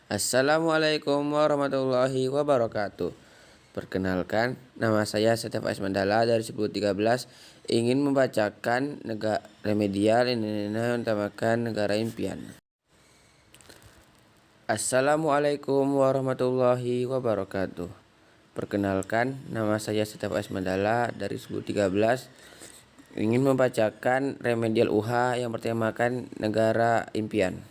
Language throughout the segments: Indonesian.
Assalamualaikum warahmatullahi wabarakatuh. Perkenalkan, nama saya Setef Ais Mandala dari 1013 ingin membacakan negara remedial Indonesia utamakan negara impian. Assalamualaikum warahmatullahi wabarakatuh. Perkenalkan, nama saya Setef Ais Mandala dari 1013 ingin membacakan remedial UHA yang bertemakan negara impian.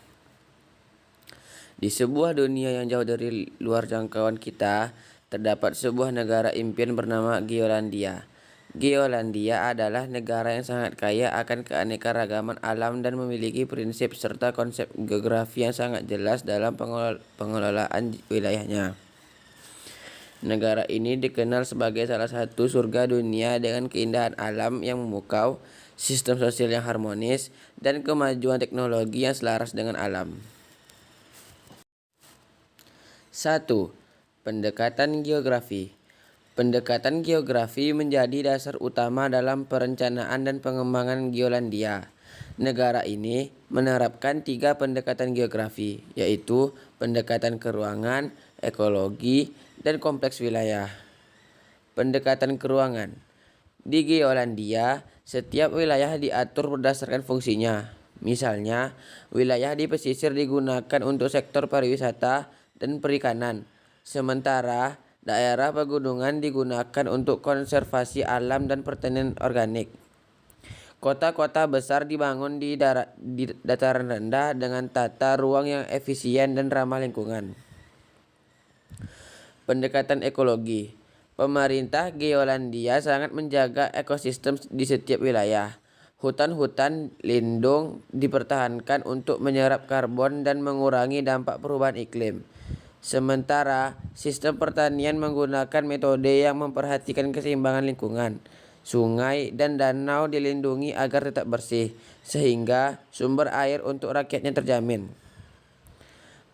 Di sebuah dunia yang jauh dari luar jangkauan kita, terdapat sebuah negara impian bernama Geolandia. Geolandia adalah negara yang sangat kaya akan keanekaragaman alam dan memiliki prinsip serta konsep geografi yang sangat jelas dalam pengelolaan wilayahnya. Negara ini dikenal sebagai salah satu surga dunia dengan keindahan alam yang memukau, sistem sosial yang harmonis, dan kemajuan teknologi yang selaras dengan alam. 1. Pendekatan geografi. Pendekatan geografi menjadi dasar utama dalam perencanaan dan pengembangan Geolandia. Negara ini menerapkan 3 pendekatan geografi, yaitu pendekatan keruangan, ekologi, dan kompleks wilayah. Pendekatan keruangan. Di Geolandia, setiap wilayah diatur berdasarkan fungsinya. Misalnya, wilayah di pesisir digunakan untuk sektor pariwisata dan perikanan, sementara daerah pegunungan digunakan untuk konservasi alam dan pertanian organik. Kota-kota besar dibangun di dataran rendah dengan tata ruang yang efisien dan ramah lingkungan. Pendekatan ekologi. Pemerintah Geolandia sangat menjaga ekosistem di setiap wilayah. Hutan-hutan lindung dipertahankan untuk menyerap karbon dan mengurangi dampak perubahan iklim. Sementara sistem pertanian menggunakan metode yang memperhatikan keseimbangan lingkungan. Sungai dan danau dilindungi agar tetap bersih, sehingga sumber air untuk rakyatnya terjamin.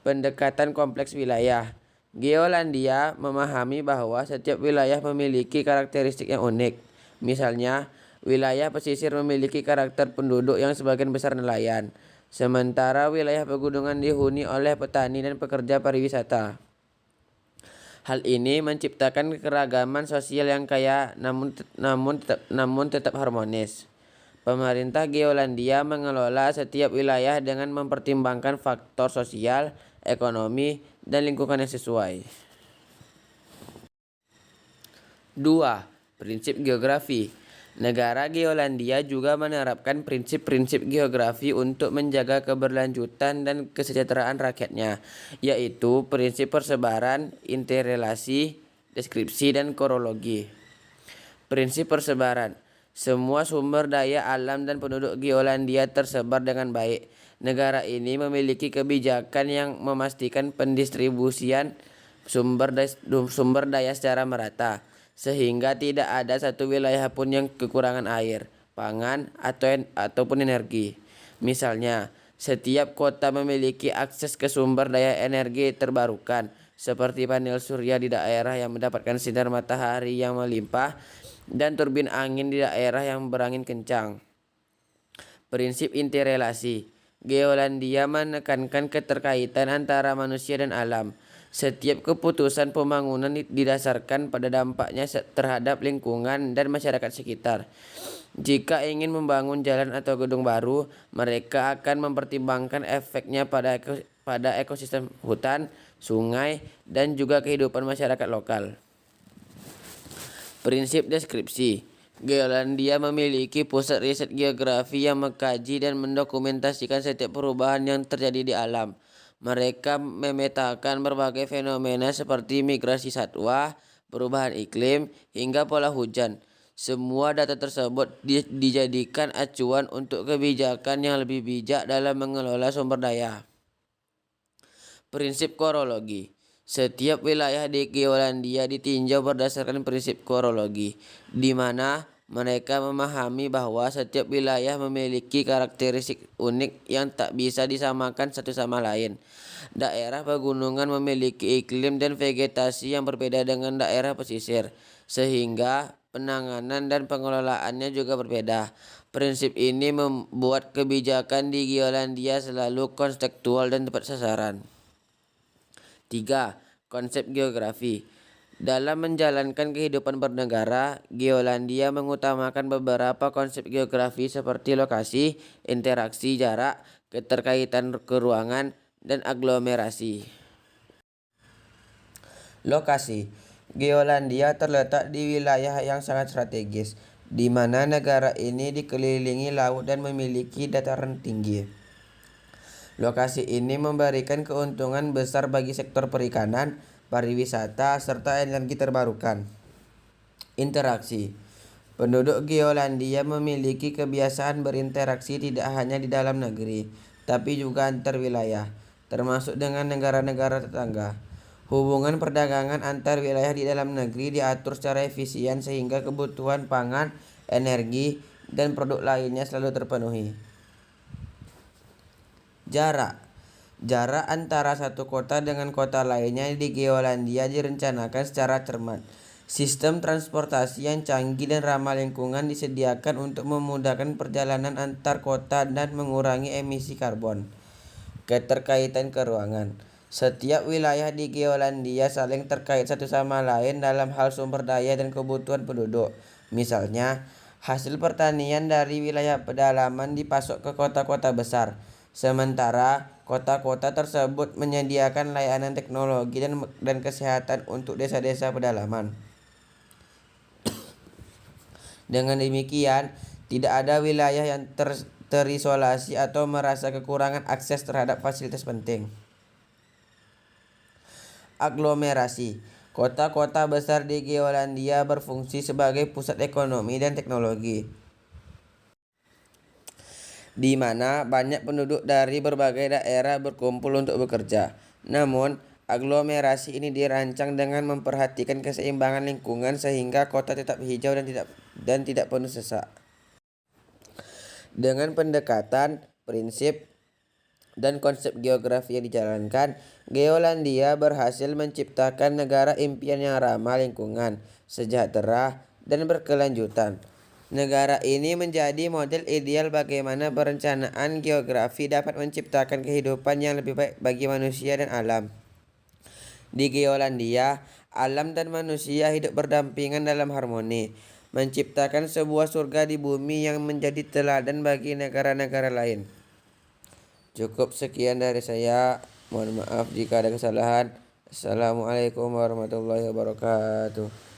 Pendekatan kompleks wilayah. Geolandia memahami bahwa setiap wilayah memiliki karakteristik yang unik. Misalnya, wilayah pesisir memiliki karakter penduduk yang sebagian besar nelayan, sementara wilayah pegunungan dihuni oleh petani dan pekerja pariwisata. Hal ini menciptakan keragaman sosial yang kaya namun tetap harmonis. Pemerintah Geolandia mengelola setiap wilayah dengan mempertimbangkan faktor sosial, ekonomi, dan lingkungan yang sesuai. 2. Prinsip geografi. Negara Geolandia juga menerapkan prinsip-prinsip geografi untuk menjaga keberlanjutan dan kesejahteraan rakyatnya, yaitu prinsip persebaran, interrelasi, deskripsi, dan korologi. Prinsip persebaran. Semua sumber daya alam dan penduduk Geolandia tersebar dengan baik. Negara ini memiliki kebijakan yang memastikan pendistribusian sumber daya secara merata, sehingga tidak ada satu wilayah pun yang kekurangan air, pangan, ataupun energi. Misalnya, setiap kota memiliki akses ke sumber daya energi terbarukan, seperti panel surya di daerah yang mendapatkan sinar matahari yang melimpah dan turbin angin di daerah yang berangin kencang. Prinsip interrelasi. Geolandia menekankan keterkaitan antara manusia dan alam. Setiap keputusan pembangunan didasarkan pada dampaknya terhadap lingkungan dan masyarakat sekitar. Jika ingin membangun jalan atau gedung baru, mereka akan mempertimbangkan efeknya pada ekosistem hutan, sungai, dan juga kehidupan masyarakat lokal. Prinsip deskripsi. Geolandia memiliki pusat riset geografi yang mengkaji dan mendokumentasikan setiap perubahan yang terjadi di alam. Mereka memetakan berbagai fenomena seperti migrasi satwa, perubahan iklim, hingga pola hujan. Semua data tersebut dijadikan acuan untuk kebijakan yang lebih bijak dalam mengelola sumber daya. Prinsip korologi. Setiap wilayah di Geolandia ditinjau berdasarkan prinsip korologi, di mana mereka memahami bahwa setiap wilayah memiliki karakteristik unik yang tak bisa disamakan satu sama lain. Daerah pegunungan memiliki iklim dan vegetasi yang berbeda dengan daerah pesisir, sehingga penanganan dan pengelolaannya juga berbeda. Prinsip ini membuat kebijakan di Geolandia selalu kontekstual dan tepat sasaran. 3. Konsep geografi. Dalam menjalankan kehidupan bernegara, Geolandia mengutamakan beberapa konsep geografi seperti lokasi, interaksi jarak, keterkaitan keruangan, dan aglomerasi. Lokasi. Geolandia terletak di wilayah yang sangat strategis, di mana negara ini dikelilingi laut dan memiliki dataran tinggi. Lokasi ini memberikan keuntungan besar bagi sektor perikanan, pariwisata, serta energi terbarukan. Interaksi. Penduduk Geolandia memiliki kebiasaan berinteraksi tidak hanya di dalam negeri, tapi juga antar wilayah, termasuk dengan negara-negara tetangga. Hubungan perdagangan antar wilayah di dalam negeri diatur secara efisien sehingga kebutuhan pangan, energi, dan produk lainnya selalu terpenuhi. Jarak. Jarak antara satu kota dengan kota lainnya di Geolandia direncanakan secara cermat. Sistem transportasi yang canggih dan ramah lingkungan disediakan untuk memudahkan perjalanan antar kota dan mengurangi emisi karbon. Keterkaitan keruangan. Setiap wilayah di Geolandia saling terkait satu sama lain dalam hal sumber daya dan kebutuhan penduduk. Misalnya, hasil pertanian dari wilayah pedalaman dipasok ke kota-kota besar, sementara kota-kota tersebut menyediakan layanan teknologi dan kesehatan untuk desa-desa pedalaman. Dengan demikian, tidak ada wilayah yang terisolasi atau merasa kekurangan akses terhadap fasilitas penting. Aglomerasi. Kota-kota besar di Geolandia berfungsi sebagai pusat ekonomi dan teknologi, di mana banyak penduduk dari berbagai daerah berkumpul untuk bekerja. Namun, aglomerasi ini dirancang dengan memperhatikan keseimbangan lingkungan sehingga kota tetap hijau dan tidak penuh sesak. Dengan pendekatan, prinsip, dan konsep geografi yang dijalankan, Geolandia berhasil menciptakan negara impian yang ramah lingkungan, sejahtera, dan berkelanjutan. Negara ini menjadi model ideal bagaimana perencanaan geografi dapat menciptakan kehidupan yang lebih baik bagi manusia dan alam. Di Geolandia, alam dan manusia hidup berdampingan dalam harmoni, menciptakan sebuah surga di bumi yang menjadi teladan bagi negara-negara lain. Cukup sekian dari saya. Mohon maaf jika ada kesalahan. Assalamualaikum warahmatullahi wabarakatuh.